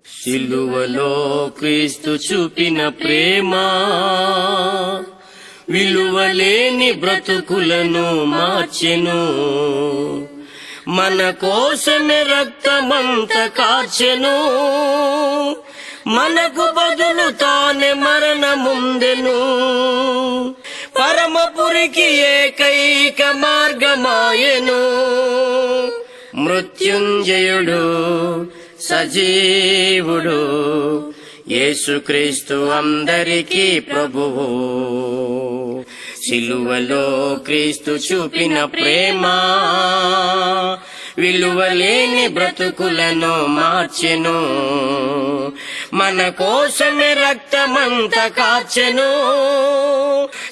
సిలువలో క్రీస్తు చూపిన ప్రేమ విలువలేని బ్రతుకులను మార్చెను. మన కోసమే రక్తమంత కార్చెను. మనకు బదులు తానే మరణముందెను. పరమపురికి ఏకైక మార్గమాయెను. మృత్యుంజయుడు సజీవుడు యేసుక్రీస్తు అందరికీ ప్రభువు. సిలువలో క్రీస్తు చూపిన ప్రేమ విలువలేని బ్రతుకులను మార్చెను. మన కోసమే రక్తమంత కార్చెను.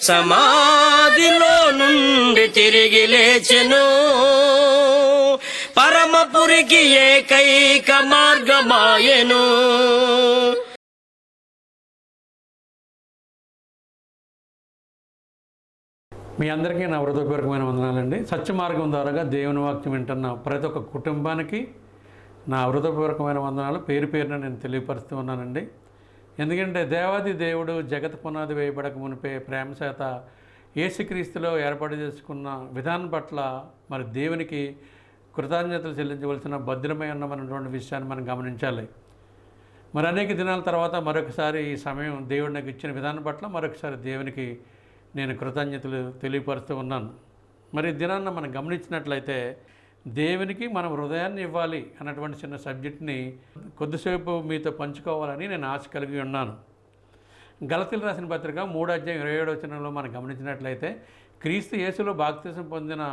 సమాధిలో నుండి తిరిగి లేచెను. పరమపురికి ఏకైక మార్గమాయెను. మీ అందరికీ నా హృదయపూర్వకమైన వందనాలండి. సత్య మార్గం ద్వారాగా దేవుని వాక్యం వింటున్న ప్రతి ఒక్క కుటుంబానికి నా హృదయపూర్వకమైన వందనాలు పేరు పేరున నేను తెలియపరుస్తూ ఉన్నానండి. ఎందుకంటే దేవాది దేవుడు జగత్ పునాది వేయబడక మునిపే ప్రేమ చేత యేసుక్రీస్తులో ఏర్పాటు చేసుకున్న విధానం పట్ల మరి దేవునికి కృతజ్ఞతలు చెల్లించవలసిన భద్రమై ఉన్నామన్నటువంటి విషయాన్ని మనం గమనించాలి. మరి అనేక దినాల తర్వాత మరొకసారి ఈ సమయం దేవుడు నాకు ఇచ్చిన విధానం పట్ల మరొకసారి దేవునికి నేను కృతజ్ఞతలు తెలియపరుస్తూ ఉన్నాను. మరి దినాన్న మనం గమనించినట్లయితే దేవునికి మనం హృదయాన్ని ఇవ్వాలి అన్నటువంటి చిన్న సబ్జెక్ట్ని కొద్దిసేపు మీతో పంచుకోవాలని నేను ఆశ కలిగి ఉన్నాను. గలతీయులకు రాసిన పత్రిక 3:27 మనం గమనించినట్లయితే క్రీస్తు యేసులో బాప్తిసం పొందిన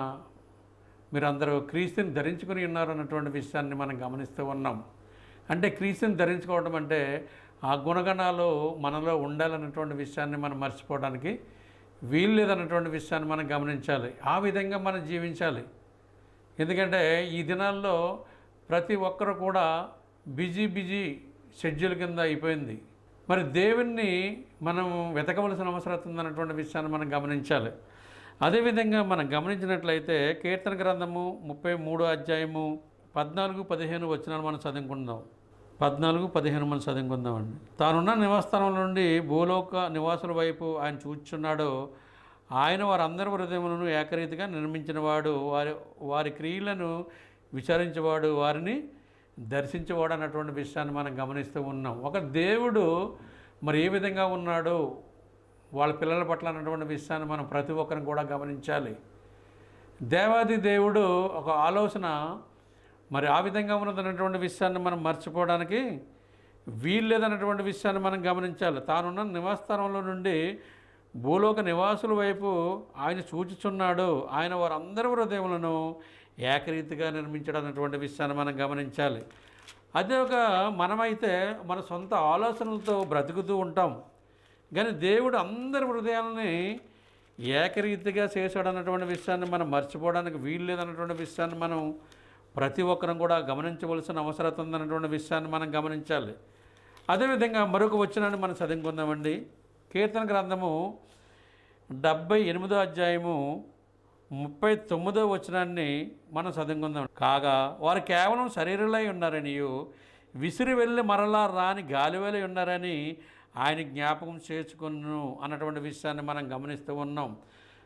మీరందరూ క్రీస్తుని ధరించుకుని ఉన్నారు అన్నటువంటి విషయాన్ని మనం గమనిస్తూ ఉన్నాం. అంటే క్రీస్తుని ధరించుకోవడం అంటే ఆ గుణగణాలు మనలో ఉండాలన్నటువంటి విషయాన్ని మనం మర్చిపోవడానికి వీలు లేదన్నటువంటి విషయాన్ని మనం గమనించాలి. ఆ విధంగా మనం జీవించాలి. ఎందుకంటే ఈ దినాల్లో ప్రతి ఒక్కరు కూడా బిజీ షెడ్యూల్ కింద అయిపోయింది. మరి దేవుణ్ణి మనం వెతకవలసిన అవసరం ఉందన్నటువంటి విషయాన్ని మనం గమనించాలి. అదేవిధంగా మనం గమనించినట్లయితే కీర్తన గ్రంథము 33:14-15 మనం చదువుకుందాం. 14-15 మనం చదువుకుందామండి. తానున్న నివాసస్థానం నుండి భూలోక నివాసుల వైపు ఆయన చూచుచున్నాడో ఆయన వారందరి హృదయములను ఏకరీతిగా నిర్మించినవాడు, వారి క్రియలను విచారించేవాడు, వారిని దర్శించేవాడు అన్నటువంటి విషయాన్ని మనం గమనిస్తూ ఉన్నాం. ఒక దేవుడు మరి ఏ విధంగా ఉన్నాడో వాళ్ళ పిల్లల పట్ల అన్నటువంటి విషయాన్ని మనం ప్రతి ఒక్కరిని కూడా గమనించాలి. దేవాది దేవుడు ఒక ఆలోచన మరి ఆ విధంగా ఉన్నదన్నటువంటి విషయాన్ని మనం మర్చిపోవడానికి వీలు లేదన్నటువంటి విషయాన్ని మనం గమనించాలి. తానున్న నివాసస్థానంలో నుండి భూలోక నివాసుల వైపు ఆయన చూచుచున్నాడు, ఆయన వారందరి హృదయములను ఏకరీతిగా నిర్మించడం అన్నటువంటి విషయాన్ని మనం గమనించాలి. అదే ఒక మనమైతే మన సొంత ఆలోచనలతో బ్రతుకుతూ ఉంటాం, కానీ దేవుడు అందరి హృదయాలని ఏకరీతిగా చేశాడు అన్నటువంటి విషయాన్ని మనం మర్చిపోవడానికి వీలు లేదన్నటువంటి విషయాన్ని మనం ప్రతి ఒక్కరం కూడా గమనించవలసిన అవసరం ఉందన్నటువంటి విషయాన్ని మనం గమనించాలి. అదేవిధంగా మరొక వచనాన్ని మనం చదువుకుందామండి. కీర్తన గ్రంథము 78:39 మనం చదువుకుందాం. కాగా వారు కేవలం శరీరులై ఉన్నారనియు విసిరి వెళ్ళి మరలా రాని గాలివలై ఉన్నారని ఆయన జ్ఞాపకం చేసుకును అన్నటువంటి విషయాన్ని మనం గమనిస్తూ ఉన్నాం.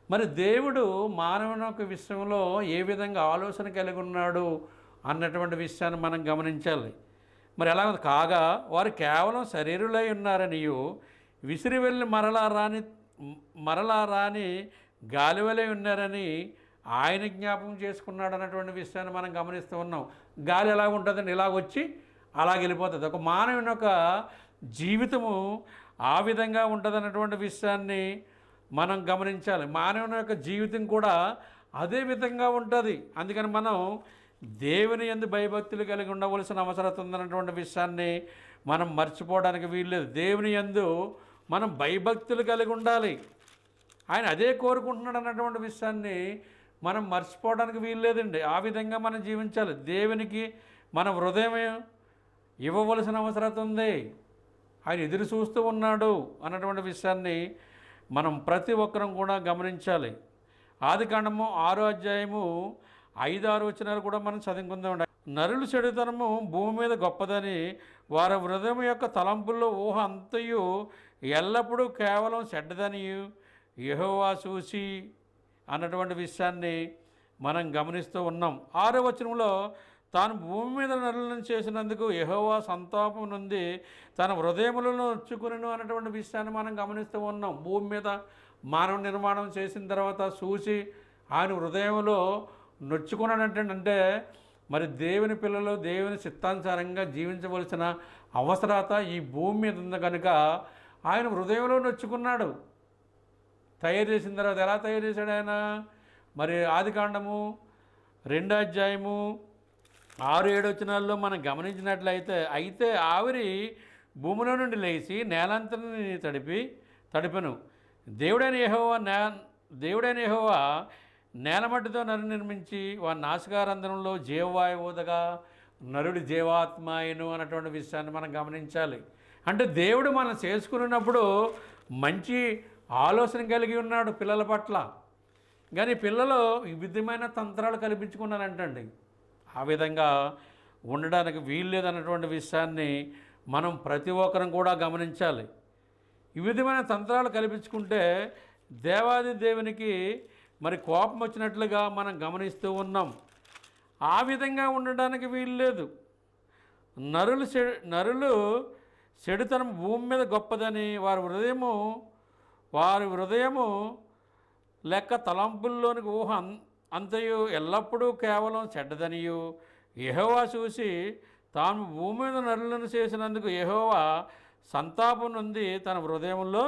మరి దేవుడు మానవుని యొక్క విషయంలో ఏ విధంగా ఆలోచన కలిగి ఉన్నాడు అన్నటువంటి విషయాన్ని మనం గమనించాలి. మరి ఎలా ఉంది? కాగా వారు కేవలం శరీరులై ఉన్నారనియు విసిరి వెళ్ళి మరలా రాని గాలివలై ఉన్నారని ఆయన జ్ఞాపకం చేసుకున్నాడు అన్నటువంటి విషయాన్ని మనం గమనిస్తూ ఉన్నాం. గాలి ఎలా ఉంటుందండి? ఇలా వచ్చి అలా వెళ్ళిపోతుంది. ఒక మానవుని యొక్క జీవితము ఆ విధంగా ఉంటుంది అన్నటువంటి విషయాన్ని మనం గమనించాలి. మానవుని యొక్క జీవితం కూడా అదే విధంగా ఉంటుంది. అందుకని మనం దేవుని యందు భయభక్తులు కలిగి ఉండవలసిన అవసరం ఉందన్నటువంటి విషయాన్ని మనం మర్చిపోవడానికి వీల్లేదు. దేవుని యందు మనం భయభక్తులు కలిగి ఉండాలి. ఆయన అదే కోరుకుంటున్నాడు అన్నటువంటి విషయాన్ని మనం మర్చిపోవడానికి వీల్లేదండి. ఆ విధంగా మనం జీవించాలి. దేవునికి మన హృదయం ఇవ్వవలసిన అవసరం ఉంది. ఆయన ఎదురు చూస్తూ ఉన్నాడు అన్నటువంటి విషయాన్ని మనం ప్రతి ఒక్కరం కూడా గమనించాలి. ఆదికాండము 6వ అధ్యాయము 5-6 వచనాలు కూడా మనం చదువుకుందాం. నరులు చెడుతనము భూమి మీద గొప్పదని వారి హృదయం యొక్క తలంపుల్లో ఊహ అంతయు ఎల్లప్పుడూ కేవలం చెడ్డదనియు యెహోవా చూసి అన్నటువంటి విషయాన్ని మనం గమనిస్తూ ఉన్నాం. 6వ వచనంలో తాను భూమి మీద నరులను చేసినందుకు యెహోవా సంతాపం నుండి తన హృదయములను నొచ్చుకునెను అన్నటువంటి విషయాన్ని మనం గమనిస్తూ ఉన్నాం. భూమి మీద మానవ నిర్మాణం చేసిన తర్వాత చూసి ఆయన హృదయంలో నొచ్చుకున్నాడంటే మరి దేవుని పిల్లలు దేవుని చిత్తానుసారంగా జీవించవలసిన అవసరత ఈ భూమి మీద ఉంది కనుక ఆయన హృదయంలో నొచ్చుకున్నాడు. తయారు చేసిన తర్వాత ఎలా తయారు చేశాడు ఆయన? మరి ఆదికాండము 2వ అధ్యాయము 6-7 వచనాల్లో మనం గమనించినట్లయితే, అయితే ఆవిరి భూమిలో నుండి లేచి నేలంతని తడిపెను. దేవుడైన యెహోవా నేలమట్టితో నరు నిర్మించి వారి నాసికారంధ్రంలో జీవవాయువు ఊదగా నరుడి జీవాత్మ అయిను అన్నటువంటి విషయాన్ని మనం గమనించాలి. అంటే దేవుడు మనం చేసుకున్నప్పుడు మంచి ఆలోచన కలిగి ఉన్నాడు పిల్లల పట్ల. కానీ పిల్లలు వివిధమైన తంత్రాలు కల్పించుకున్నారంటండి. ఆ విధంగా ఉండడానికి వీల్లేదన్నటువంటి విషయాన్ని మనం ప్రతి ఒక్కరం కూడా గమనించాలి. ఈ విధమైన తంత్రాలు కల్పించుకుంటే దేవాది దేవునికి మరి కోపం వచ్చినట్లుగా మనం గమనిస్తూ ఉన్నాం. ఆ విధంగా ఉండడానికి వీల్లేదు. నరులు చెడుతనం భూమి మీద గొప్పదని వారి హృదయము లెక్క తలంపుల్లోనికి ఊహ అంతయు ఎల్లప్పుడూ కేవలం చెడ్డదనియు యెహోవా చూసి తాను భూమి మీద నరులను చేసినందుకు యెహోవా సంతాపం నుండి తన హృదయంలో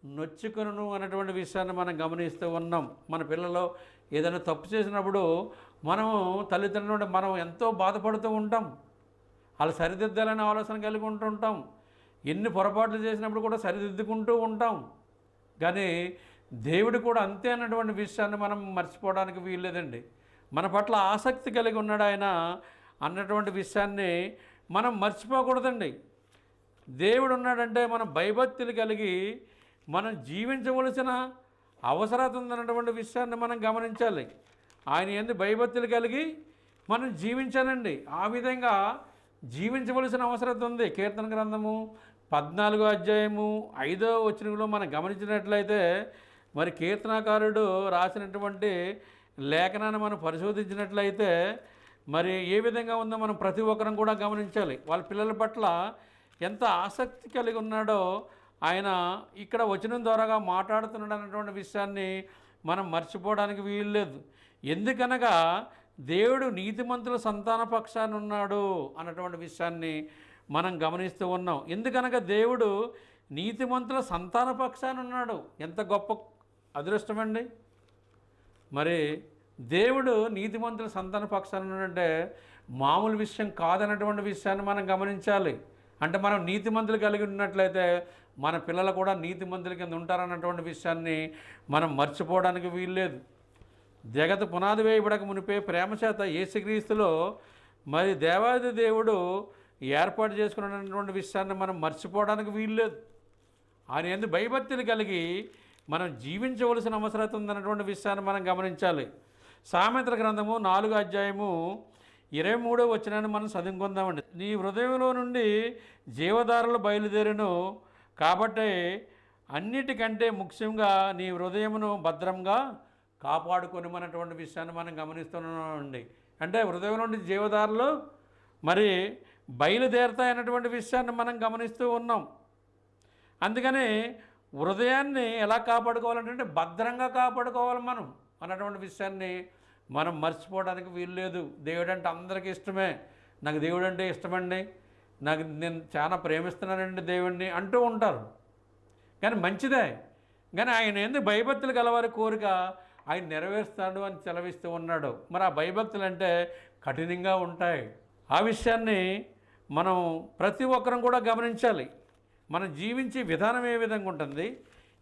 నొచ్చుకొనును అన్నటువంటి విషయాన్ని మనం గమనిస్తూ ఉన్నాం. మన పిల్లలు ఏదైనా తప్పు చేసినప్పుడు మనము తల్లిదండ్రులు మనం ఎంతో బాధపడుతూ ఉంటాం. వాళ్ళు సరిదిద్దాలనే ఆలోచన కలిగి ఉంటుంటాం. ఎన్ని పొరపాట్లు చేసినప్పుడు కూడా సరిదిద్దుకుంటూ ఉంటాం. కానీ దేవుడు కూడా అంతే అన్నటువంటి విషయాన్ని మనం మర్చిపోవడానికి వీల్లేదండి. మన పట్ల ఆసక్తి కలిగి ఉన్నాడు ఆయన అన్నటువంటి విషయాన్ని మనం మర్చిపోకూడదండి. దేవుడు ఉన్నాడంటే మనం భయభక్తులు కలిగి మనం జీవించవలసిన అవసరత ఉందన్నటువంటి విషయాన్ని మనం గమనించాలి. ఆయన యందు భయభక్తులు కలిగి మనం జీవించాలండి. ఆ విధంగా జీవించవలసిన అవసరం ఉంది. కీర్తన గ్రంథము 14వ అధ్యాయము 5వ వచనంలో మనం గమనించినట్లయితే మరి కీర్తనాకారుడు రాసినటువంటి లేఖనాన్ని మనం పరిశోధించినట్లయితే మరి ఏ విధంగా ఉందో మనం ప్రతి ఒక్కరం కూడా గమనించాలి. వాళ్ళ పిల్లల పట్ల ఎంత ఆసక్తి కలిగి ఉన్నాడో ఆయన ఇక్కడ వచనం ద్వారాగా మాట్లాడుతున్నాడు అన్నటువంటి విషయాన్ని మనం మర్చిపోవడానికి వీల్లేదు. ఎందుకనగా దేవుడు నీతిమంతుల సంతాన పక్షాన్ని ఉన్నాడు అన్నటువంటి విషయాన్ని మనం గమనిస్తూ ఉన్నాం. ఎందుకనగా దేవుడు నీతిమంతుల సంతాన పక్షాన్ని ఉన్నాడు. ఎంత గొప్ప అదృష్టమండి. మరి దేవుడు నీతిమంతుల సంతాన పక్షాన్ని ఉన్నాడంటే మామూలు విషయం కాదన్నటువంటి విషయాన్ని మనం గమనించాలి. అంటే మనం నీతిమంతులు కలిగి ఉన్నట్లయితే మన పిల్లలు కూడా నీతిమంతుల కింద ఉంటారన్నటువంటి విషయాన్ని మనం మర్చిపోవడానికి వీల్లేదు. జగత్ పునాది వేయబడక మునిపే ప్రేమ చేత యేసుక్రీస్తులో మరి దేవాది దేవుడు ఏర్పాటు చేసుకున్నటువంటి విషయాన్ని మనం మర్చిపోవడానికి వీల్లేదు. ఆయన యందు భయభక్తులు కలిగి మనం జీవించవలసిన అవసరం ఉందన్నటువంటి విషయాన్ని మనం గమనించాలి. సామెతల గ్రంథము 4వ అధ్యాయము 23వ వచనాన్ని మనం చదువుకుందామండి. నీ హృదయంలో నుండి జీవధారలు బయలుదేరును కాబట్టి అన్నిటికంటే ముఖ్యంగా నీ హృదయమును భద్రంగా కాపాడుకొనిమన్నటువంటి విషయాన్ని మనం గమనిస్తున్నామండి. అంటే హృదయం నుండి జీవధారలు మరి బయలుదేరుతాయన్నటువంటి విషయాన్ని మనం గమనిస్తూ ఉన్నాం. అందుకని హృదయాన్ని ఎలా కాపాడుకోవాలంటే భద్రంగా కాపాడుకోవాలి మనం అన్నటువంటి విషయాన్ని మనం మర్చిపోవడానికి వీల్లేదు. దేవుడు అంటే అందరికీ ఇష్టమే. నాకు దేవుడు అంటే ఇష్టమండి, నేను చాలా ప్రేమిస్తున్నానండి దేవుడిని అంటూ ఉంటారు. కానీ మంచిదే. కానీ ఆయన ఎందుకు భయభక్తులు గలవారి కోరిక ఆయన నెరవేరుస్తాడు అని సెలవిస్తూ ఉన్నాడు. మరి ఆ భయభక్తులు అంటే కఠినంగా ఉంటాయి. ఆ విషయాన్ని మనం ప్రతి ఒక్కరం కూడా గమనించాలి. మనం జీవించే విధానం ఏ విధంగా ఉంటుంది,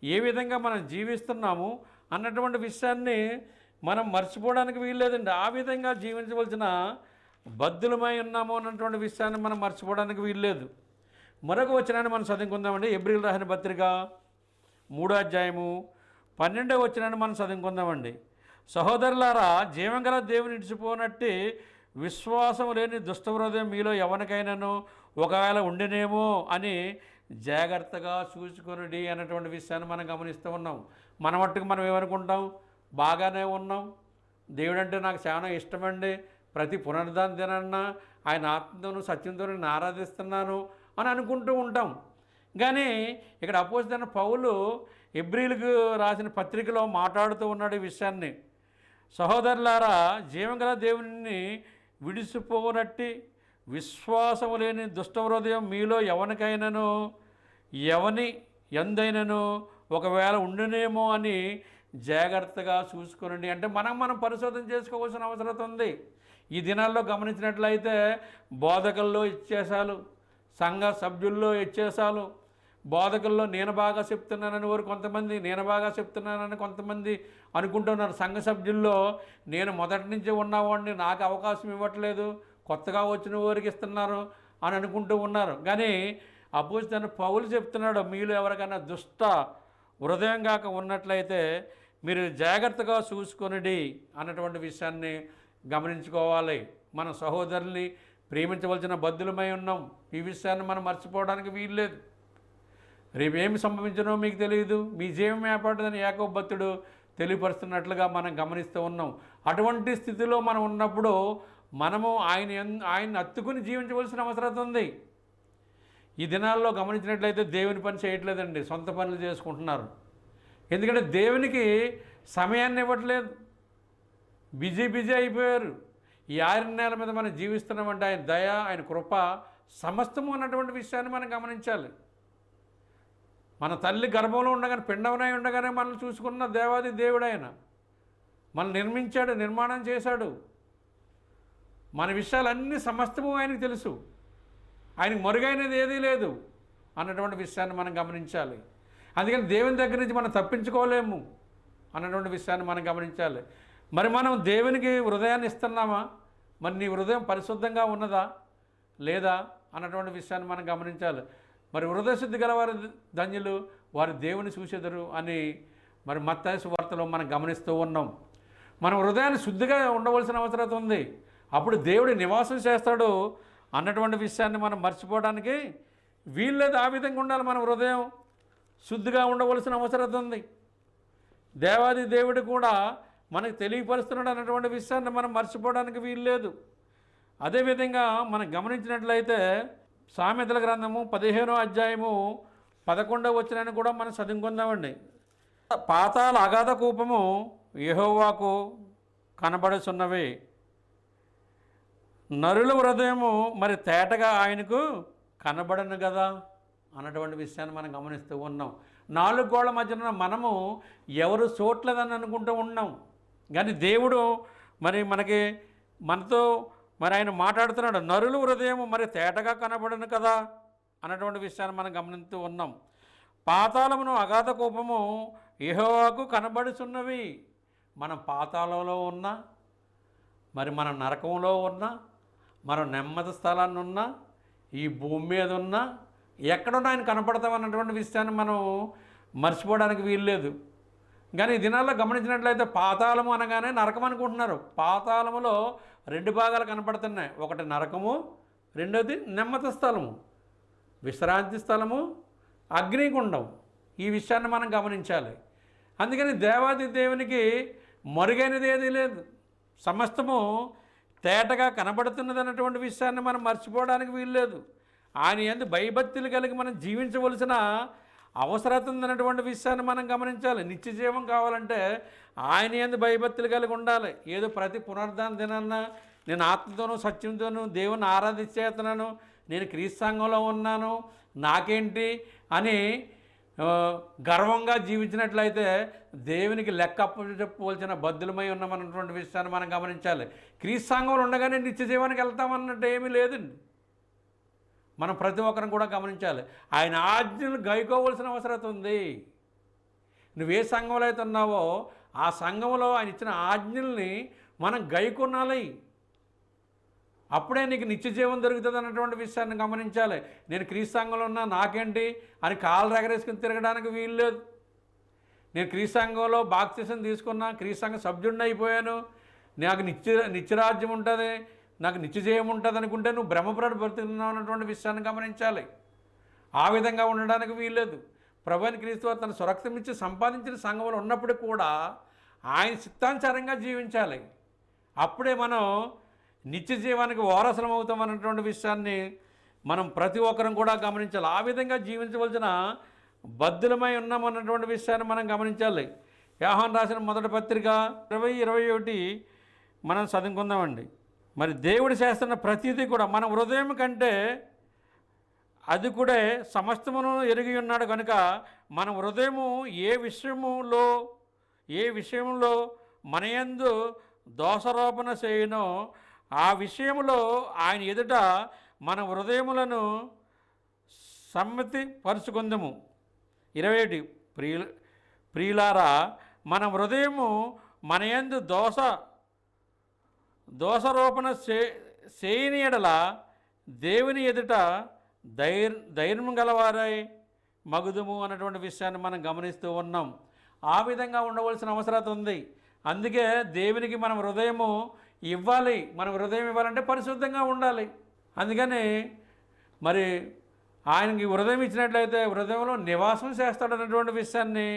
ఏ విధంగా మనం జీవిస్తున్నాము అన్నటువంటి విషయాన్ని మనం మర్చిపోవడానికి వీల్లేదండి. ఆ విధంగా జీవించవలసిన బద్ధులమై ఉన్నాము అన్నటువంటి విషయాన్ని మనం మర్చిపోవడానికి వీల్లేదు. మరొక వచనాన్ని మనం చదువుకుందామండి. హెబ్రీయులకు రాసిన పత్రిక 3వ అధ్యాయము 12వ వచనాన్ని మనం చదువుకుందామండి. సహోదరులారా, జీవంగల దేవుని ఇడిచిపోనట్టి విశ్వాసం లేని దుష్ట హృదయం మీలో ఎవరికైనాను ఒకవేళ ఉండినేమో అని జాగ్రత్తగా చూసుకొనుడి అన్నటువంటి విషయాన్ని మనం గమనిస్తూ ఉన్నాం. మన మట్టుకు మనం ఏమనుకుంటాం, బాగానే ఉన్నాం, దేవుడంటే నాకు చాలా ఇష్టమండి, ప్రతి పునరుద్ధాన దినాన్న ఆయన ఆత్మతోనూ సత్యంతో నేను ఆరాధిస్తున్నాను అని అనుకుంటూ ఉంటాం. కానీ ఇక్కడ అపోస్తలుడైన పౌలు హెబ్రీయులకు రాసిన పత్రికలో మాట్లాడుతూ ఉన్నాడు ఈ విషయాన్ని. సహోదరులారా, జీవంగల దేవుని విడిసిపోనట్టి విశ్వాసము లేని దుష్ట హృదయం మీలో ఎవరికైనాను ఎవని ఎందైనను ఒకవేళ ఉండునేమో అని జాగ్రత్తగా చూసుకునండి. అంటే మనం పరిశోధన చేసుకోవాల్సిన అవసరం ఉంది. ఈ దినాల్లో గమనించినట్లయితే బోధకుల్లో ఇచ్చేసాలు, సంఘ సభ్యుల్లో ఇచ్చేసాలు, బోధకుల్లో నేను బాగా చెప్తున్నానని వారు కొంతమంది, నేను బాగా చెప్తున్నానని కొంతమంది అనుకుంటున్నారు. సంఘ సభ్యుల్లో నేను మొదటి నుంచి ఉన్నవాడిని, నాకు అవకాశం ఇవ్వట్లేదు, కొత్తగా వచ్చిన వారికి ఇస్తున్నారు అని అనుకుంటూ ఉన్నారు. కానీ అపోస్తలుడైన పౌలు చెప్తున్నాడు, మీలో ఎవరికైనా దుష్ట హృదయం కాక ఉన్నట్లయితే మీరు జాగ్రత్తగా చూసుకొనిడి అన్నటువంటి విషయాన్ని గమనించుకోవాలి. మన సహోదరుల్ని ప్రేమించవలసిన బద్దులమై ఉన్నాం. ఈ విషయాన్ని మనం మర్చిపోవడానికి వీల్లేదు. రేపు ఏమి సంభవించనో మీకు తెలియదు, మీ జీవం ఏర్పడదని యాకోబు భక్తుడు తెలియపరుస్తున్నట్లుగా మనం గమనిస్తూ ఉన్నాం. అటువంటి స్థితిలో మనం ఉన్నప్పుడు మనము ఆయన్ని హత్తుకుని జీవించవలసిన అవసరం ఉంది. ఈ దినాల్లో గమనించినట్లయితే దేవుని పని చేయట్లేదండి, సొంత పనులు చేసుకుంటున్నారు. ఎందుకంటే దేవునికి సమయాన్ని ఇవ్వట్లేదు, బిజీ అయిపోయారు. ఈ 6 నెలల మీద మనం జీవిస్తున్నామంటే ఆయన దయ, ఆయన కృప సమస్తము అన్నటువంటి విషయాన్ని మనం గమనించాలి. మన తల్లి గర్భంలో ఉండగానే, పిండవనై ఉండగానే మనల్ని చూసుకున్న దేవాది దేవుడు ఆయన. మనల్ని నిర్మించాడు, నిర్మాణం చేశాడు. మన విషయాలన్నీ సమస్తము ఆయనకు తెలుసు. ఆయనకు మరుగైనది ఏదీ లేదు అన్నటువంటి విషయాన్ని మనం గమనించాలి. అందుకని దేవుని దగ్గర నుంచి మనం తప్పించుకోలేము అన్నటువంటి విషయాన్ని మనం గమనించాలి. మరి మనం దేవునికి హృదయాన్ని ఇస్తున్నామా? మరి నీ హృదయం పరిశుద్ధంగా ఉన్నదా లేదా అన్నటువంటి విషయాన్ని మనం గమనించాలి. మరి హృదయశుద్ధి గల వారి ధన్యులు, వారు దేవుని చూసేదరు అని మరి మత్తయి సువార్తలో మనం గమనిస్తూ ఉన్నాం. మనం హృదయాన్ని శుద్ధిగా ఉండవలసిన అవసరం ఉంది. అప్పుడు దేవుడు నివాసం చేస్తాడు అన్నటువంటి విషయాన్ని మనం మర్చిపోవడానికి వీల్లేదు. ఆ విధంగా ఉండాలి. మన హృదయం శుద్ధిగా ఉండవలసిన అవసరం ఉంది. దేవాది దేవుడు కూడా మనకు తెలియపరుస్తున్నాడు అన్నటువంటి విషయాన్ని మనం మర్చిపోవడానికి వీల్లేదు. అదేవిధంగా మనం గమనించినట్లయితే సామెతల గ్రంథము 15వ అధ్యాయము 11వ వచనాన్ని కూడా మనం చదువుకుందామండి. పాతాళ అగాధ కూపము యెహోవాకు కనబడుచున్నవి, నరుల హృదయము మరి తేటగా ఆయనకు కనబడను కదా అన్నటువంటి విషయాన్ని మనం గమనిస్తూ ఉన్నాం. 4 గోళ్ల మధ్యన మనము ఎవరు చూడలేదని అనుకుంటూ ఉన్నాం. కానీ దేవుడు మరి మనతో మరి ఆయన మాట్లాడుతున్నాడు. నరుల హృదయము మరి తేటగా కనబడను కదా అన్నటువంటి విషయాన్ని మనం గమనిస్తూ ఉన్నాం. పాతాళమును అగాధ కూపము యెహోవాకు కనబడుచున్నవి. మనం పాతాళంలో ఉన్నా, మరి మనం నరకంలో ఉన్నా, మనం నెమ్మది స్థలాన్ని ఉన్నా, ఈ భూమి మీద ఉన్నా, ఎక్కడున్నా ఆయన కనపడతామన్నటువంటి విషయాన్ని మనం మర్చిపోవడానికి వీల్లేదు. కానీ ఈ దినాల్లో గమనించినట్లయితే పాతాళము అనగానే నరకం అనుకుంటున్నారు. పాతాళములో 2 భాగాలు కనపడుతున్నాయి. ఒకటి నరకము, రెండోది నెమ్మది స్థలము, విశ్రాంతి స్థలము, అగ్నిగుండం. ఈ విషయాన్ని మనం గమనించాలి. అందుకని దేవాది దేవునికి మరుగైనది ఏదీ లేదు. సమస్తము తేటగా కనబడుతున్నది అన్నటువంటి విషయాన్ని మనం మర్చిపోవడానికి వీల్లేదు. ఆయన యందు భయభక్తులు కలిగి మనం జీవించవలసిన అవసరం ఉందన్నటువంటి విషయాన్ని మనం గమనించాలి. నిత్య జీవం కావాలంటే ఆయన యందు భయభక్తులు కలిగి ఉండాలి. ఏదో ప్రతి పునరుద్ధాన దినాన్న నేను ఆత్మతోనూ సత్యంతోనూ దేవుని ఆరాధించేస్తున్నాను, నేను క్రీస్తు సంఘంలో ఉన్నాను, నాకేంటి అని గర్వంగా జీవించినట్లయితే దేవునికి లెక్క అప్పచెప్పవలసిన బద్దులమై ఉన్నామన్నటువంటి విషయాన్ని మనం గమనించాలి. క్రీస్తు సంఘంలో ఉండగానే నిత్య జీవానికి వెళ్తామన్నట్టు ఏమీ లేదండి. మనం ప్రతి ఒక్కరం కూడా గమనించాలి. ఆయన ఆజ్ఞలు గైకోవలసిన అవసరం ఉంది. నువ్వే సంఘంలో అయితే ఉన్నావో ఆ సంఘంలో ఆయన ఇచ్చిన ఆజ్ఞల్ని మనం గైకొనాలి. అప్పుడే నీకు నిత్య జీవం దొరుకుతుంది అన్నటువంటి విషయాన్ని గమనించాలి. నేను క్రీస్తు సంఘంలో ఉన్నా, నాకేంటి అని కాళ్ళు ఎగరేసుకుని తిరగడానికి వీల్లేదు. నేను క్రీస్తు సంఘంలో బాప్తిసం తీసుకున్నా, క్రీస్తు సంఘ సభ్యుడిని అయిపోయాను, నాకు నిత్యరాజ్యం ఉంటుంది, నాకు నిత్యజయం ఉంటుంది అనుకుంటే నువ్వు భ్రమపడి బ్రతుకుతున్నావు అన్నటువంటి విషయాన్ని గమనించాలి. ఆ విధంగా ఉండడానికి వీల్లేదు. ప్రభువైన క్రీస్తు వారు తన స్వరక్తం ఇచ్చి సంపాదించిన సంఘంలో ఉన్నప్పుడు కూడా ఆయన చిత్తానుసారంగా జీవించాలి. అప్పుడే మనం నిత్య జీవానికి వారసులం అవుతాం అన్నటువంటి విషయాన్ని మనం ప్రతి ఒక్కరం కూడా గమనించాలి. ఆ విధంగా జీవించవలసిన బద్ధులమై ఉన్నామన్నటువంటి విషయాన్ని మనం గమనించాలి. యోహాను రాసిన మొదటి పత్రిక 20:21 మనం చదువుకుందామండి. మరి దేవుడు చేస్తున్న ప్రతిదీ కూడా మన హృదయం కంటే అది కూడా సమస్తమును ఎరిగి ఉన్నాడు కనుక మన హృదయము ఏ విషయంలో మన యందు దోషారోపణ చేయనో ఆ విషయంలో ఆయన ఎదుట మన హృదయములను సమ్మతి పరుచుకుందము. 21 ప్రియులారా, మన హృదయము మన యందు దోషారోపణ చేయని ఎడల దేవుని ఎదుట ధైర్యం గలవారై మగుదుము అన్నటువంటి విషయాన్ని మనం గమనిస్తూ ఉన్నాం. ఆ విధంగా ఉండవలసిన అవసరం ఉంది. అందుకే దేవునికి మనం హృదయము ఇవ్వాలి. మనం హృదయం ఇవ్వాలంటే పరిశుద్ధంగా ఉండాలి. అందుకని మరి ఆయనకి హృదయం ఇచ్చినట్లయితే హృదయంలో నివాసం చేస్తాడన్నటువంటి విషయాన్ని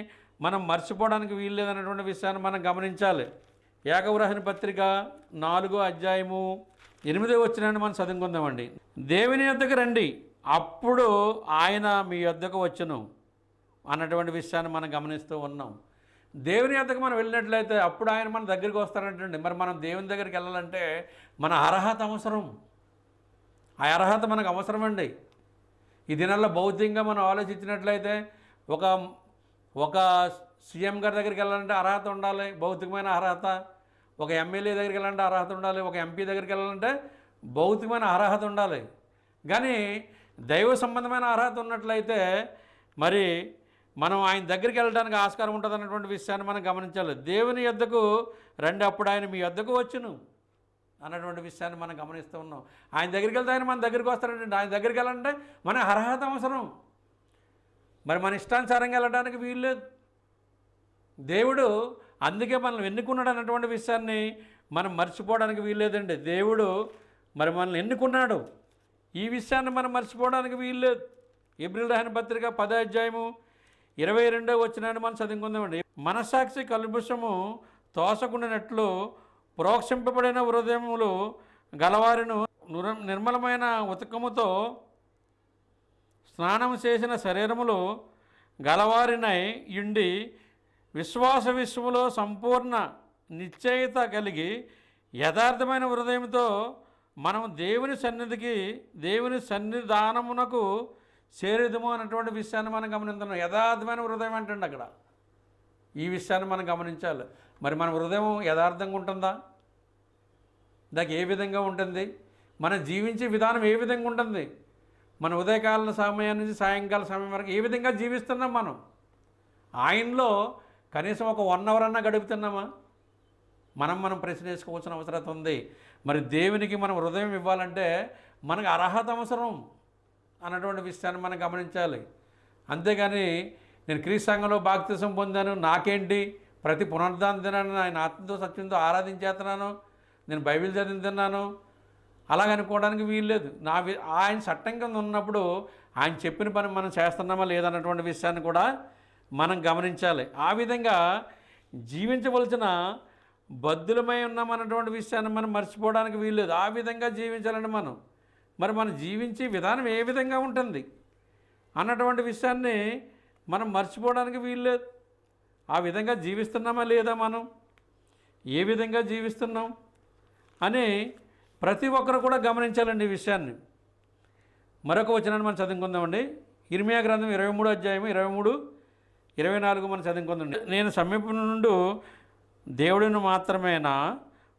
మనం మర్చిపోవడానికి వీల్లేదన్నటువంటి విషయాన్ని మనం గమనించాలి. యాకోబు రాసిన పత్రిక 4:8 మనం చదువుకుందామండి. దేవుని యొద్దకు రండి, అప్పుడు ఆయన మీ యొద్దకు వచ్చును అన్నటువంటి విషయాన్ని మనం గమనిస్తూ ఉన్నాం. దేవుని యొద్దకు మనం వెళ్ళినట్లయితే అప్పుడు ఆయన మన దగ్గరికి వస్తారంటండి. మరి మనం దేవుని దగ్గరికి వెళ్ళాలంటే మన అర్హత అవసరం. ఆ అర్హత మనకు అవసరమండి. ఈ దినాల్లో భౌతికంగా మనం ఆలోచించినట్లయితే ఒక సీఎం గారి దగ్గరికి వెళ్ళాలంటే అర్హత ఉండాలి, భౌతికమైన అర్హత. ఒక ఎమ్మెల్యే దగ్గరికి వెళ్ళాలంటే అర్హత ఉండాలి, ఒక ఎంపీ దగ్గరికి వెళ్ళాలంటే భౌతికమైన అర్హత ఉండాలి. కానీ దైవ సంబంధమైన అర్హత ఉన్నట్లయితే మరి మనం ఆయన దగ్గరికి వెళ్ళడానికి ఆస్కారం ఉంటుంది అన్నటువంటి విషయాన్ని మనం గమనించాలి. దేవుని యొద్దకు రండి, అప్పుడు ఆయన మీ యొద్దకు వచ్చును అన్నటువంటి విషయాన్ని మనం గమనిస్తూ ఉన్నాం. ఆయన దగ్గరికి వెళ్తే ఆయన మన దగ్గరికి వస్తారంటే ఆయన దగ్గరికి వెళ్ళాలంటే మన అర్హత అవసరం. మరి మన ఇష్టానుసారంగా వెళ్ళడానికి వీల్లేదు. దేవుడు అందుకే మనల్ని ఎన్నుకున్నాడు అన్నటువంటి విషయాన్ని మనం మర్చిపోవడానికి వీల్లేదండి. దేవుడు మరి మనల్ని ఎన్నుకున్నాడు, ఈ విషయాన్ని మనం మర్చిపోవడానికి వీల్లేదు. హెబ్రీయులకు రాసిన పత్రిక 10:22 మనం చదువుకుందామండి. మనస్సాక్షి కల్ముషము తోసకుండినట్లు ప్రోక్షింపబడిన హృదయములు గలవారిను నిర్మలమైన ఉతకముతో స్నానం చేసిన శరీరములు గలవారినై ఉండి విశ్వములో సంపూర్ణ నిశ్చయిత కలిగి యథార్థమైన హృదయంతో మనం దేవుని సన్నిధానమునకు చేరేదము అన్నటువంటి విషయాన్ని మనం గమనిస్తున్నాం. యథార్థమైన హృదయం అంటండి అక్కడ. ఈ విషయాన్ని మనం గమనించాలి. మరి మన హృదయం యథార్థంగా ఉంటుందా? దానికి ఏ విధంగా ఉంటుంది? మనం జీవించే విధానం ఏ విధంగా ఉంటుంది? మన ఉదయకాల సమయం నుంచి సాయంకాల సమయం వరకు ఏ విధంగా జీవిస్తున్నాం? ఆయనలో కనీసం ఒక 1 అవర్ అన్నా గడుపుతున్నామా? మనం ప్రశ్న వేసుకోవాల్సిన అవసరం ఉంది. మరి దేవునికి మనం హృదయం ఇవ్వాలంటే మనకు అర్హత అవసరం అన్నటువంటి విషయాన్ని మనం గమనించాలి. అంతేగాని నేను క్రీస్తు సంఘంలో బాప్తిసం పొందాను, నాకేంటి, ప్రతి పునరుద్ధాన దినాన్ని ఆయన ఆత్మతో సత్యంతో ఆరాధించేస్తున్నాను, నేను బైబిల్ చదువుతున్నాను అలాగనుకోవడానికి వీల్లేదు. ఆయన చట్టం కింద ఉన్నప్పుడు ఆయన చెప్పిన పని మనం చేస్తున్నామా లేదన్నటువంటి విషయాన్ని కూడా మనం గమనించాలి. ఆ విధంగా జీవించవలసిన బద్ధులమై ఉన్నామన్నటువంటి విషయాన్ని మనం మర్చిపోవడానికి వీల్లేదు. ఆ విధంగా జీవించాలని మరి మనం జీవించే విధానం ఏ విధంగా ఉంటుంది అన్నటువంటి విషయాన్ని మనం మర్చిపోవడానికి వీల్లేదు. ఆ విధంగా జీవిస్తున్నామా లేదా, మనం ఏ విధంగా జీవిస్తున్నాం అని ప్రతి ఒక్కరు కూడా గమనించాలండి ఈ విషయాన్ని. మరొక వచనాన్ని మనం చదువుకుందామండి. ఇర్మియా గ్రంథం 23:23-24 మనం చదువుకుందామండి. నేను సమీపం నుండి దేవుడిని మాత్రమేనా,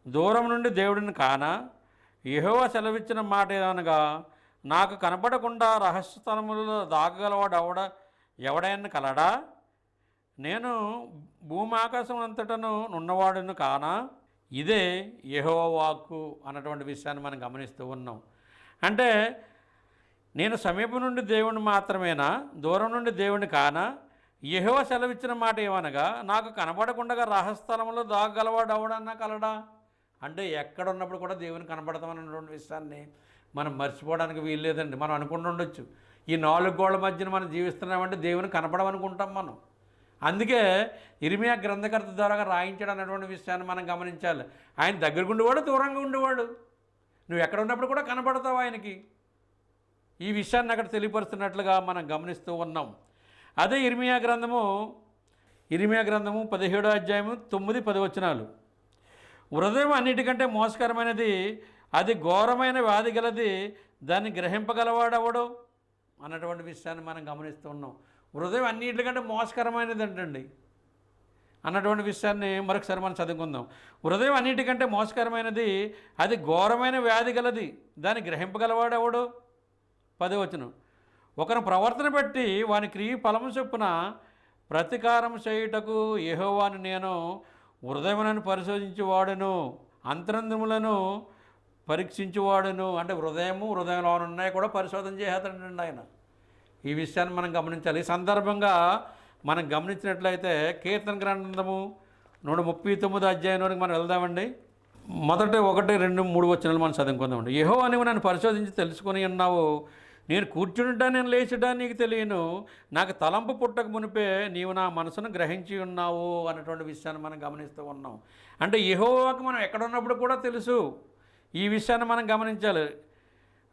దూరం నుండి దేవుడిని కానా? యెహోవా సెలవిచ్చిన మాట ఏదనగా, నాకు కనపడకుండా రహస్యస్థలములలో దాగగలవాడు ఎవడైనా కలడా? నేను భూమాకాశం అంతటను ఉన్నవాడును కానా? ఇదే యెహోవా వాక్కు అన్నటువంటి విషయాన్ని మనం గమనిస్తూ ఉన్నాం. అంటే నేను సమీపం నుండి దేవుని మాత్రమేనా, దూరం నుండి దేవుని కానా? యెహోవా సెలవిచ్చిన మాట ఏమనగా, నాకు కనబడకుండా రహస్యస్థలంలో దాగగలవాడు ఎవడన్నా కలడా అంటే ఎక్కడ ఉన్నప్పుడు కూడా దేవుని కనపడతామన్నటువంటి విషయాన్ని మనం మర్చిపోవడానికి వీల్లేదండి. మనం అనుకుంటూ ఉండొచ్చు, ఈ 4 గోళ్ల మధ్యన మనం జీవిస్తున్నామంటే దేవుని కనపడమనుకుంటాం మనం. అందుకే ఇర్మియా గ్రంథకర్త ద్వారా రాయించాడు అన్నటువంటి విషయాన్ని మనం గమనించాలి. ఆయన దగ్గరకు ఉండేవాడు, దూరంగా ఉండేవాడు. నువ్వు ఎక్కడ ఉన్నప్పుడు కూడా కనపడతావు ఆయనకి. ఈ విషయాన్ని అక్కడ తెలియపరుస్తున్నట్లుగా మనం గమనిస్తూ ఉన్నాం. అదే ఇర్మియా గ్రంథము 17వ అధ్యాయము 9-10 వచనాలు. హృదయం అన్నిటికంటే మోసకరమైనది, అది ఘోరమైన వ్యాధి గలది, దాన్ని గ్రహింపగలవాడెవడు అన్నటువంటి విషయాన్ని మనం గమనిస్తూ ఉన్నాం. హృదయం అన్నిటికంటే మోసకరమైనది అంటండి అన్నటువంటి విషయాన్ని మరొకసారి మనం చదువుకుందాం. హృదయం అన్నిటికంటే మోసకరమైనది, అది ఘోరమైన వ్యాధి గలది, దాన్ని గ్రహింపగలవాడెవడు. 10వ వచనం. ఒకరి ప్రవర్తన బట్టి వాని క్రియ ఫలము చొప్పున ప్రతీకారం చేయుటకు యెహోవాను నేను హృదయములను పరిశోధించువాడును, అంతరంగములను పరీక్షించువాడును. అంటే హృదయంలో ఉన్నాయి కూడా పరిశోధన చేసేస్తాడండి ఆయన. ఈ విషయాన్ని మనం గమనించాలి. ఈ సందర్భంగా మనం గమనించినట్లయితే కీర్తన గ్రంథము 139 అధ్యాయంలోనికి మనం వెళ్దామండి. మొదట 1, 2, 3 వచనాలు మనం చదువుకుందామండి. యెహోవా నీవు నన్ను పరిశోధించి తెలుసుకొని ఉన్నావు, నేను కూర్చుంటా నేను లేచుటా నీకు తెలియను, నాకు తలంపు పుట్టక మునిపే నీవు నా మనసును గ్రహించి ఉన్నావు అన్నటువంటి విషయాన్ని మనం గమనిస్తూ ఉన్నాం. అంటే యెహోవాకు మనం ఎక్కడ ఉన్నప్పుడు కూడా తెలుసు. ఈ విషయాన్ని మనం గమనించాలి.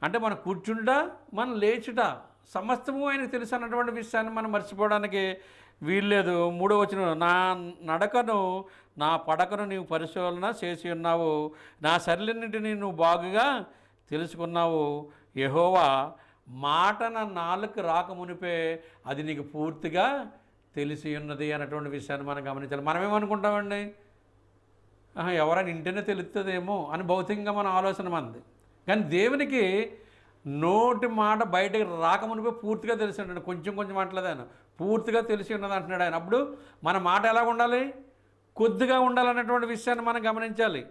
అంటే మనం కూర్చుంటా మనం లేచుట సమస్తము ఆయనకు తెలుసు అన్నటువంటి విషయాన్ని మనం మర్చిపోవడానికి వీల్లేదు. 3వ వచనం. నా నడకను నా పడకను నీవు పరిశోధన చేసి ఉన్నావు, నా శరీరన్నింటినీ నువ్వు బాగుగా తెలుసుకున్నావు. యెహోవా మాట నా నాలుక రాకమునిపే అది నీకు పూర్తిగా తెలిసి ఉన్నది అన్నటువంటి విషయాన్ని మనం గమనించాలి. మనమేమనుకుంటామండి, ఎవరైనా ఇంటనే తెలుస్తుందేమో అని భౌతికంగా మన ఆలోచన మంది. కానీ దేవునికి నోటి మాట బయటకు రాకమునిపే పూర్తిగా తెలిసి ఉన్నాడు. కొంచెం కొంచెం అంటలేదు ఆయన, పూర్తిగా తెలిసి ఉన్నది అంటున్నాడు ఆయన. అప్పుడు మన మాట ఎలా ఉండాలి, కొద్దిగా ఉండాలన్నటువంటి విషయాన్ని మనం గమనించాలి.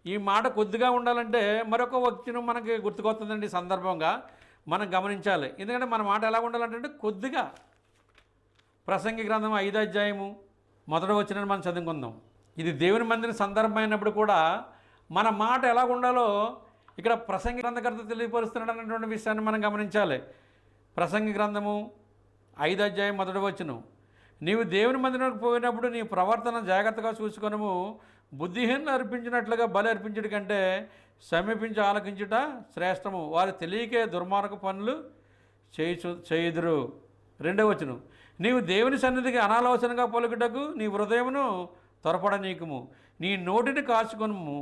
ఈ మాట కొద్దిగా ఉండాలంటే మరొక వచనం మనకి గుర్తుకొస్తుందండి. ఈ సందర్భంగా మనం గమనించాలి. ఎందుకంటే మన మాట ఎలా ఉండాలంటే కొద్దిగా. ప్రసంగి గ్రంథం 5వ అధ్యాయము 1వ వచనాన్ని మనం చదువుకుందాం. ఇది దేవుని మందిరం సందర్భమైనప్పుడు కూడా మన మాట ఎలా ఉండాలో ఇక్కడ ప్రసంగి గ్రంథకర్త తెలియపరుస్తున్నాడు అన్నటువంటి విషయాన్ని మనం గమనించాలి. ప్రసంగి గ్రంథము 5వ అధ్యాయం 1వ వచనం. నీవు దేవుని మందిరానికి పోయినప్పుడు నీ ప్రవర్తన జాగ్రత్తగా చూసుకొనుము, బుద్ధిహీనులు అర్పించినట్లుగా బలి అర్పించుట కంటే సమీపించి ఆలకించుట శ్రేష్టము, వారు తెలియకే దుర్మార్గ పనులు చేయుదురు. 2వ వచనం. నీవు దేవుని సన్నిధికి అనాలోచనగా పలుకుటకు నీ హృదయమును త్వరపడనీకుము, నీ నోటిని కాచుకొనుము,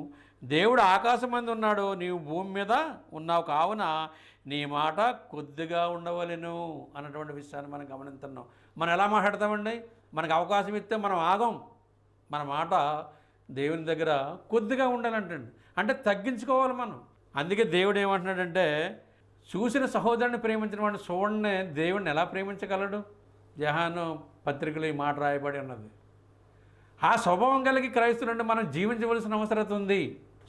దేవుడు ఆకాశమందు ఉన్నాడు, నీవు భూమి మీద ఉన్నావు, కావున నీ మాట కొద్దిగా ఉండవలెను అన్నటువంటి విషయాన్ని మనం గమనిస్తున్నాం. మనం ఎలా మాట్లాడతామండి, మనకు అవకాశం ఇస్తే మనం ఆగం. మన మాట దేవుని దగ్గర కొద్దిగా ఉండాలంటండి, అంటే తగ్గించుకోవాలి మనం. అందుకే దేవుడు ఏమంటున్నాడంటే, చూసిన సహోదరుని ప్రేమించిన వాడిని చూడనే దేవుడిని ఎలా ప్రేమించగలడు. యోహాను పత్రికలో ఈ మాట రాయబడి ఉన్నది. ఆ స్వభావం కలిగి క్రైస్తవులంటే మనం జీవించవలసిన అవసరం ఉంది.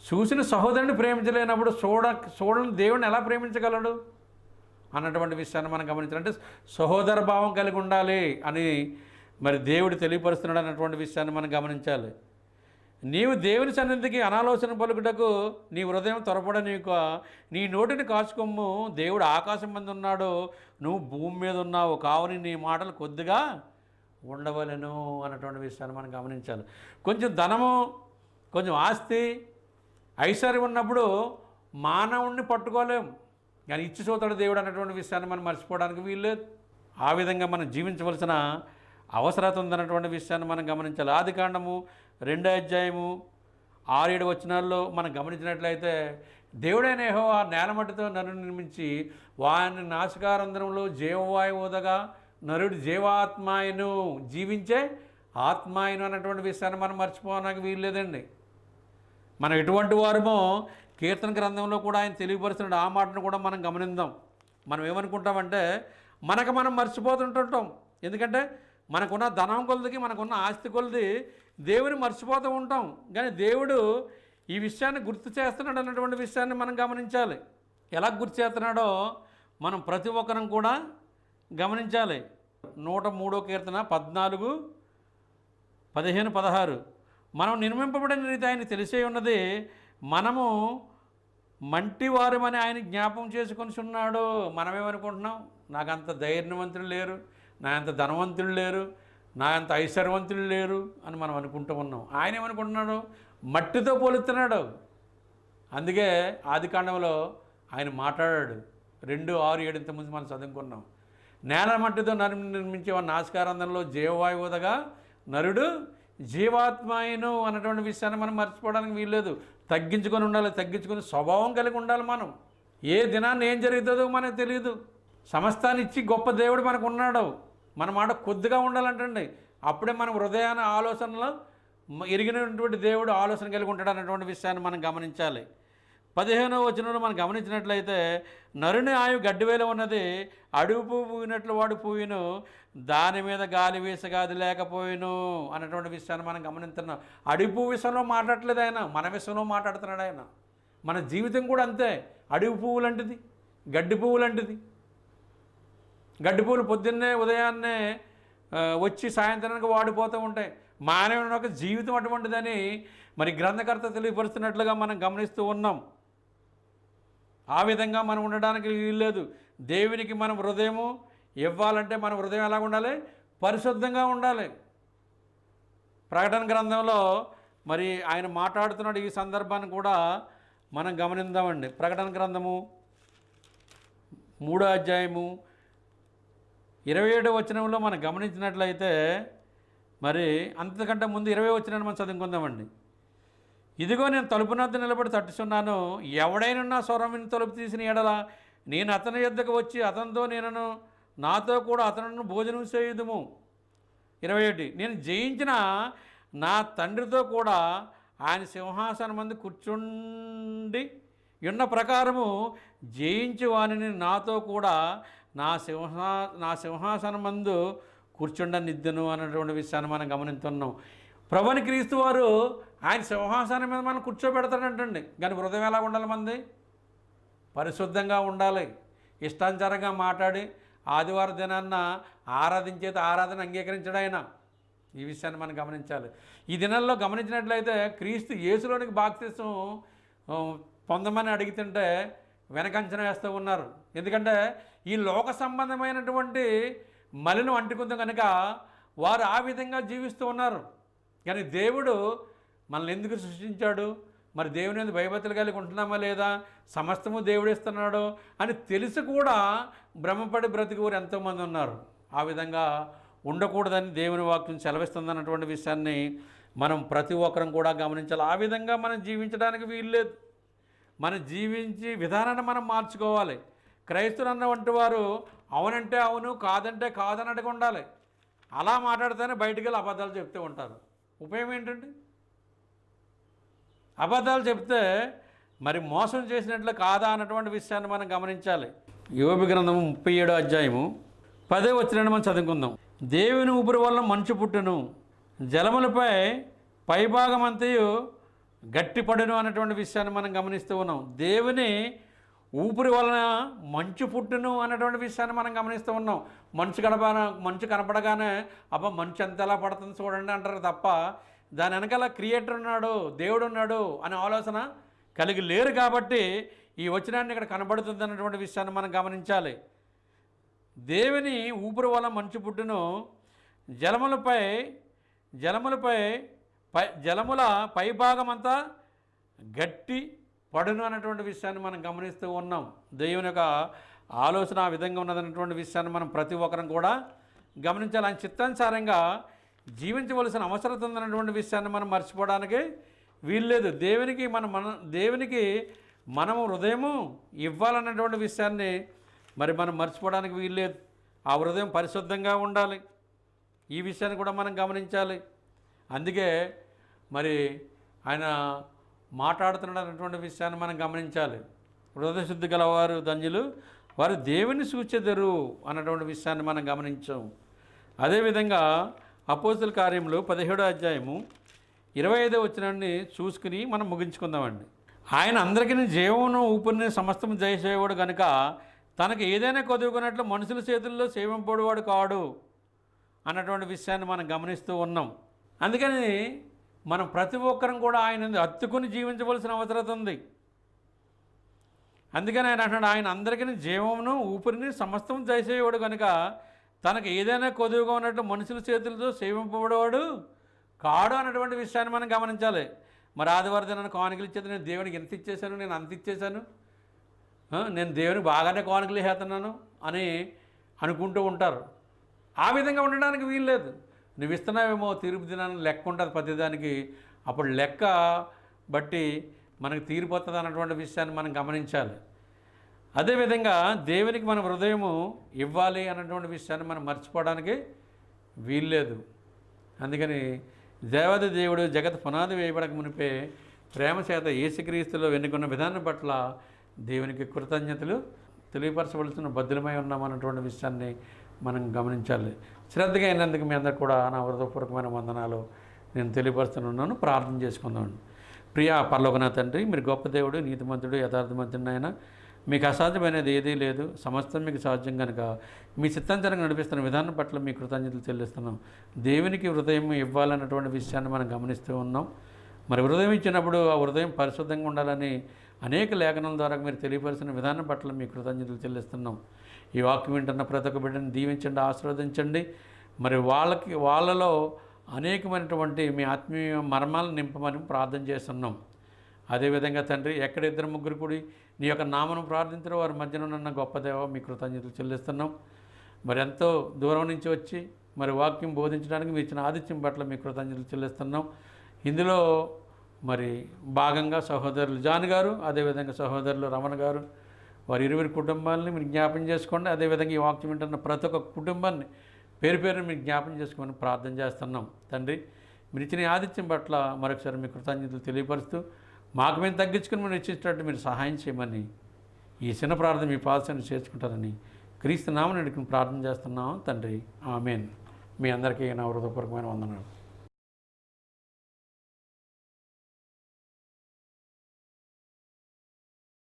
చూసిన సహోదరుని ప్రేమించలేనప్పుడు చూడని దేవుడిని ఎలా ప్రేమించగలడు అన్నటువంటి విషయాన్ని మనం గమనించాలి. అంటే సహోదర భావం కలిగి ఉండాలి అని మరి దేవుడు తెలియపరుస్తున్నాడు అన్నటువంటి విషయాన్ని మనం గమనించాలి. నీవు దేవుని సన్నిధికి అనాలోచన పలుకుటకు నీ హృదయం త్వరపడ నీకు, నీ నోటిని కాచుకొమ్ము, దేవుడు ఆకాశం మీద ఉన్నాడు, నువ్వు భూమి మీద ఉన్నావు, కావుని నీ మాటలు కొద్దిగా ఉండవలెను అన్నటువంటి విషయాన్ని మనం గమనించాలి. కొంచెం ధనము, కొంచెం ఆస్తి, ఐశ్వర్యం ఉన్నప్పుడు మానవుణ్ణి పట్టుకోలేం, కానీ ఇచ్చి చూతాడు దేవుడు అన్నటువంటి విషయాన్ని మనం మర్చిపోవడానికి వీల్లేదు. ఆ విధంగా మనం జీవించవలసిన అవసరత ఉందన్నటువంటి విషయాన్ని మనం గమనించాలి. ఆదికాండము 2వ అధ్యాయము 6-7 వచనాల్లో మనం గమనించినట్లయితే, దేవుడైన యెహోవా నేలమట్టితో నరుని నిర్మించి వాని నాసికారంధ్రంలో జీవవాయువు ఊదగా నరుడు జీవాత్మాయను, జీవించే ఆత్మాయను అన్నటువంటి విషయాన్ని మనం మర్చిపోవడానికి వీల్లేదండి. మనం ఎటువంటి వారమో కీర్తన గ్రంథంలో కూడా ఆయన తెలియపరుస్తున్నాడు. ఆ మాటను కూడా మనం గమనిద్దాం. మనం ఏమనుకుంటామంటే మనం మర్చిపోతుంటుంటాం. ఎందుకంటే మనకున్న ధనం కొలదికి, మనకున్న ఆస్తి కొలది దేవుని మర్చిపోతూ ఉంటాం. కానీ దేవుడు ఈ విషయాన్ని గుర్తు చేస్తున్నాడు అన్నటువంటి విషయాన్ని మనం గమనించాలి. ఎలా గుర్తు చేస్తున్నాడో మనం ప్రతి ఒక్కరం కూడా గమనించాలి. 103వ కీర్తన 14, 15, 16. మనం నిర్మింపబడిన రీతి ఆయన తెలిసే ఉన్నది, మనము మంటివారమని ఆయన జ్ఞాపకం చేసుకొని ఉన్నాడు. మనమేమనుకుంటున్నాం, నాకంత ధైర్యవంతులు లేరు, నా అంత ధనవంతులు లేరు, నా అంత ఐశ్వర్యవంతులు లేరు అని మనం అనుకుంటూ ఉన్నాం. ఆయన ఏమనుకుంటున్నాడు, మట్టితో పోలుస్తున్నాడు. అందుకే ఆదికాండంలో ఆయన మాట్లాడాడు. 2:6-7 ఇంతకుముందు మనం చదువుకున్నాం. నేల మట్టితో నిర్మించే నాసికారంధంలో జీవవాయువుదగా నరుడు జీవాత్మాయను అన్నటువంటి విషయాన్ని మనం మర్చిపోవడానికి వీల్లేదు. తగ్గించుకొని ఉండాలి, తగ్గించుకొని స్వభావం కలిగి ఉండాలి. మనం ఏ దినాన్ని ఏం జరుగుతుందో మనకు తెలియదు. సమస్తాన్ని ఇచ్చి గొప్ప దేవుడు మనకు ఉన్నాడు. మన మాట కొద్దిగా ఉండాలంటండి. అప్పుడే మనం హృదయాన ఆలోచనలో ఎరిగినటువంటి దేవుడు ఆలోచన కలిగి ఉంటాడు అన్నటువంటి విషయాన్ని మనం గమనించాలి. 15వ వచనంలో మనం గమనించినట్లయితే, నరుని ఆయు గడ్డివేల ఉన్నది, అడుగు పువ్వు పూయినట్లు వాడు పూయిను, దాని మీద గాలి వీసగాది లేకపోయిను అన్నటువంటి విషయాన్ని మనం గమనిస్తున్నాం. అడుగు పువ్వు విషయంలో మాట్లాడట్లేదు ఆయన, మన విషయంలో మాట్లాడుతున్నాడు ఆయన. మన జీవితం కూడా అంతే. అడుగు పువ్వు లాంటిది, గడ్డి పువ్వు లాంటిది. గడ్డి పువ్వులు పొద్దున్నే ఉదయాన్నే వచ్చి సాయంత్రానికి వాడిపోతూ ఉంటాయి. మానవుని యొక్క జీవితం అటువంటిదని మరి గ్రంథకర్త తెలియపరుస్తున్నట్లుగా మనం గమనిస్తూ ఉన్నాం. ఆ విధంగా మనం ఉండడానికి వీల్లేదు. దేవునికి మనం హృదయము ఇవ్వాలంటే మన హృదయం ఎలా ఉండాలి, పరిశుద్ధంగా ఉండాలి. ప్రకటన గ్రంథంలో మరి ఆయన మాట్లాడుతున్నాడు. ఈ సందర్భాన్ని కూడా మనం గమనిద్దామండి. ప్రకటన గ్రంథము 3వ అధ్యాయము 27వ వచనంలో మనం గమనించినట్లయితే, మరి అంతకంటే ముందు 20వ వచనాన్ని మనం చదువుకుందామండి. ఇదిగో నేను తలుపు నద్ద నిలబడి తట్టుచున్నాను, ఎవడైనా నా స్వరం విని తలుపు తీసిన ఎడల నేను అతని యొద్దకు వచ్చి అతనితో నేను నాతో కూడా అతను భోజనం చేయుదుము. 21 నేను జయించిన నా తండ్రితో కూడా ఆయన సింహాసనం మందు కూర్చుండి ఉన్న ప్రకారము జయించి వానిని నాతో కూడా నా సింహాసనం మందు కూర్చుండనిద్దను అన్నటువంటి విషయాన్ని మనం గమనిస్తున్నాం. ప్రభుని క్రీస్తు వారు ఆయన సింహాసనం మీద మనం కూర్చోబెడతాడంటండి. కానీ హృదయం ఎలా ఉండాలి, మంది పరిశుద్ధంగా ఉండాలి. ఇష్టానుసారంగా మాట్లాడి ఆదివారం దినాన్న ఆరాధించేది ఆరాధన అంగీకరించడం ఆయన. ఈ విషయాన్ని మనం గమనించాలి. ఈ దినాల్లో గమనించినట్లయితే క్రీస్తు యేసులోనికి బాప్తిసం పొందమని అడుగుతుంటే వెనకంచన వేస్తూ ఉన్నారు. ఎందుకంటే ఈ లోక సంబంధమైనటువంటి మలినం అంటుకుంది కనుక వారు ఆ విధంగా జీవిస్తూ ఉన్నారు. కానీ దేవుడు మనల్ని ఎందుకు సృష్టించాడు, మరి దేవుని ఎందుకు భయభక్తులు కలిగి ఉంటున్నామా లేదా, సమస్తము దేవుడు ఇస్తున్నాడు అని తెలిసి కూడా భ్రమపడి బ్రతికివారు ఎంతోమంది ఉన్నారు. ఆ విధంగా ఉండకూడదని దేవుని వాక్యం సెలవిస్తుందన్నటువంటి విషయాన్ని మనం ప్రతి ఒక్కరం కూడా గమనించాలి. ఆ విధంగా మనం జీవించడానికి వీల్లేదు. మనం జీవించి విధానాన్ని మనం మార్చుకోవాలి. క్రైస్తవులు అన్నటువంటి వారు అవునంటే అవును, కాదంటే కాదన్నట్టుగా ఉండాలి. అలా మాట్లాడితేనే బయటికి వెళ్ళి అబద్ధాలు చెప్తూ ఉంటారు. ఉపయోగం ఏంటండి? అబద్ధాలు చెప్తే మరి మోసం చేసినట్లు కాదా అన్నటువంటి విషయాన్ని మనం గమనించాలి. యోబు గ్రంథము 37వ అధ్యాయము 10వ వచనాన్ని మనం చదువుకుందాం. దేవుని ఊపిరి వలన మంచు పుట్టును, జలములపై పైభాగమంతయు గట్టిపడును అన్నటువంటి విషయాన్ని మనం గమనిస్తూ ఉన్నాం. దేవుని ఊపిరి వలన మంచు పుట్టును అన్నటువంటి విషయాన్ని మనం గమనిస్తూ ఉన్నాం. మంచు కనపడగానే అబ్బా మంచు ఎంత ఎలా పడుతుంది చూడండి అంటారు తప్ప దాని వెనకాల క్రియేటర్ ఉన్నాడు, దేవుడు ఉన్నాడు అనే ఆలోచన కలిగి లేరు. కాబట్టి ఈ వచనాన్ని ఇక్కడ కనబడుతుంది అన్నటువంటి విషయాన్ని మనం గమనించాలి. దేవుని ఊపిరి వలన మంచు పుట్టును, జలముల పైభాగమంతా గట్టి పడును అన్నటువంటి విషయాన్ని మనం గమనిస్తూ ఉన్నాం. దేవుని యొక్క ఆలోచన ఆ విధంగా ఉన్నదన్నటువంటి విషయాన్ని మనం ప్రతి ఒక్కరం కూడా గమనించాలి. ఆయన చిత్తానుసారంగా జీవించవలసిన అవసరం ఉందన్నటువంటి విషయాన్ని మనం మర్చిపోవడానికి వీల్లేదు. దేవునికి మనము హృదయము ఇవ్వాలన్నటువంటి విషయాన్ని మరి మనం మర్చిపోవడానికి వీల్లేదు. ఆ హృదయం పరిశుద్ధంగా ఉండాలి. ఈ విషయాన్ని కూడా మనం గమనించాలి. అందుకే మరి ఆయన మాట్లాడుతున్నాడు అన్నటువంటి విషయాన్ని మనం గమనించాలి. హృదయశుద్ధి గలవారు ధన్యులు, వారు దేవుని సూచెదరు అన్నటువంటి విషయాన్ని మనం గమనించాం. అదేవిధంగా అపోస్తుల కార్యములు 17వ అధ్యాయము 25వ వచనాన్ని చూసుకుని మనం ముగించుకుందామండి. ఆయన అందరికీ జీవమును ఊపిరిని సమస్తము జయసేవాడు కనుక తనకు ఏదైనా కొదువుకున్నట్లు మనుషుల చేతుల్లో సేవింపడేవాడు కాడు అన్నటువంటి విషయాన్ని మనం గమనిస్తూ ఉన్నాం. అందుకని మనం ప్రతి ఒక్కరం కూడా ఆయన హత్తుకుని జీవించవలసిన అవసరం ఉంది. అందుకని ఆయన అంటున్నాడు, ఆయన అందరికీ జీవమును ఊపిరిని సమస్తం దయచేవాడు కనుక తనకు ఏదైనా కొదువుగా ఉన్నట్టు మనుషుల చేతులతో సేవింపబడేవాడు కాడు అన్నటువంటి విషయాన్ని మనం గమనించాలి. మరి ఆదివారం దినాన్ని కానుకలు ఇచ్చేది, నేను దేవునికి ఎంత ఇచ్చేసాను, నేను అంత ఇచ్చేసాను, నేను దేవునికి బాగానే కానుకలు వేస్తున్నాను అని అనుకుంటూ ఉంటారు. ఆ విధంగా ఉండడానికి వీల్లేదు. నువ్వు ఇస్తున్నావేమో తీర్పు దినాన్ని లెక్క ఉంటుంది ప్రతిదానికి, అప్పుడు లెక్క బట్టి మనకు తీరిపోతుంది అన్నటువంటి విషయాన్ని మనం గమనించాలి. అదేవిధంగా దేవునికి మన హృదయము ఇవ్వాలి అన్నటువంటి విషయాన్ని మనం మర్చిపోవడానికి వీల్లేదు. అందుకని దేవాది దేవుడు జగత్ పునాది వేయబడక మునిపే ప్రేమ చేత యేసుక్రీస్తులో ఎన్నుకున్న విధానం పట్ల దేవునికి కృతజ్ఞతలు తెలియపరచవలసిన బద్దులమై ఉన్నామన్నటువంటి విషయాన్ని మనం గమనించాలి. శ్రద్ధగా అయినందుకు మీ అందరూ కూడా నా హృదయపూర్వకమైన వందనాలు నేను తెలియపరుస్తున్నాను. ప్రార్థన చేసుకుందాం. ప్రియా పరలోకనాథ తండ్రి, మీరు గొప్ప దేవుడు, నీతిమంతుడు, యథార్థమంతుడు. ఆయన మీకు అసాధ్యమైనది ఏదీ లేదు, సమస్తం మీకు సాధ్యం కనుక మీ చిత్తాంతరంగా నడిపిస్తున్న విధానం పట్ల మీ కృతజ్ఞతలు చెల్లిస్తున్నాం. దేవునికి హృదయం ఇవ్వాలన్నటువంటి విషయాన్ని మనం గమనిస్తూ ఉన్నాం. మరి హృదయం ఇచ్చినప్పుడు ఆ హృదయం పరిశుద్ధంగా ఉండాలని అనేక లేఖనాల ద్వారా మీరు తెలియపరిచిన విధానం పట్ల మీ కృతజ్ఞతలు చెల్లిస్తున్నాం. ఈ వాక్యం వింటున్న ప్రతి ఒక్క బిడ్డని దీవించండి, ఆశీర్వదించండి. మరి వాళ్ళలో అనేకమైనటువంటి మీ ఆత్మీయ మర్మాలను నింపమని ప్రార్థన చేస్తున్నాం. అదేవిధంగా తండ్రి, ఎక్కడ ఇద్దరు ముగ్గురు కూడి నీ యొక్క నామను ప్రార్థించిన వారి మధ్యన ఉన్న గొప్ప దేవ మీ కృతజ్ఞతలు చెల్లిస్తున్నాం. మరి ఎంతో దూరం నుంచి వచ్చి మరి వాక్యం బోధించడానికి మీ ఇచ్చిన ఆతిథ్యం పట్ల మీ కృతజ్ఞతలు చెల్లిస్తున్నాం. ఇందులో మరి భాగంగా సహోదరులు జాన్ గారు, అదేవిధంగా సహోదరులు రమణ గారు, వారి ఇరువురి కుటుంబాలని మీరు జ్ఞాపం చేసుకోండి. అదేవిధంగా ఈ వాక్యం వింటున్న ప్రతి ఒక్క కుటుంబాన్ని పేరు పేరుని మీరు జ్ఞాపం చేసుకోమని ప్రార్థన చేస్తున్నాం. తండ్రి, మీరు ఇచ్చిన ఆతిథ్యం పట్ల మరొకసారి మీ కృతజ్ఞతలు తెలియపరుస్తూ మాకు మేము తగ్గించుకుని మీరు ఇచ్చేటట్టు మీరు సహాయం చేయమని ఈ చిన్న ప్రార్థన మీ పాదశాన్ని చేర్చుకుంటారని క్రీస్తు నామమున అడిగి ప్రార్థన చేస్తున్నాం తండ్రి. ఆమేన్. మీ అందరికీ నా హృదయపూర్వకమైన వందనాలు.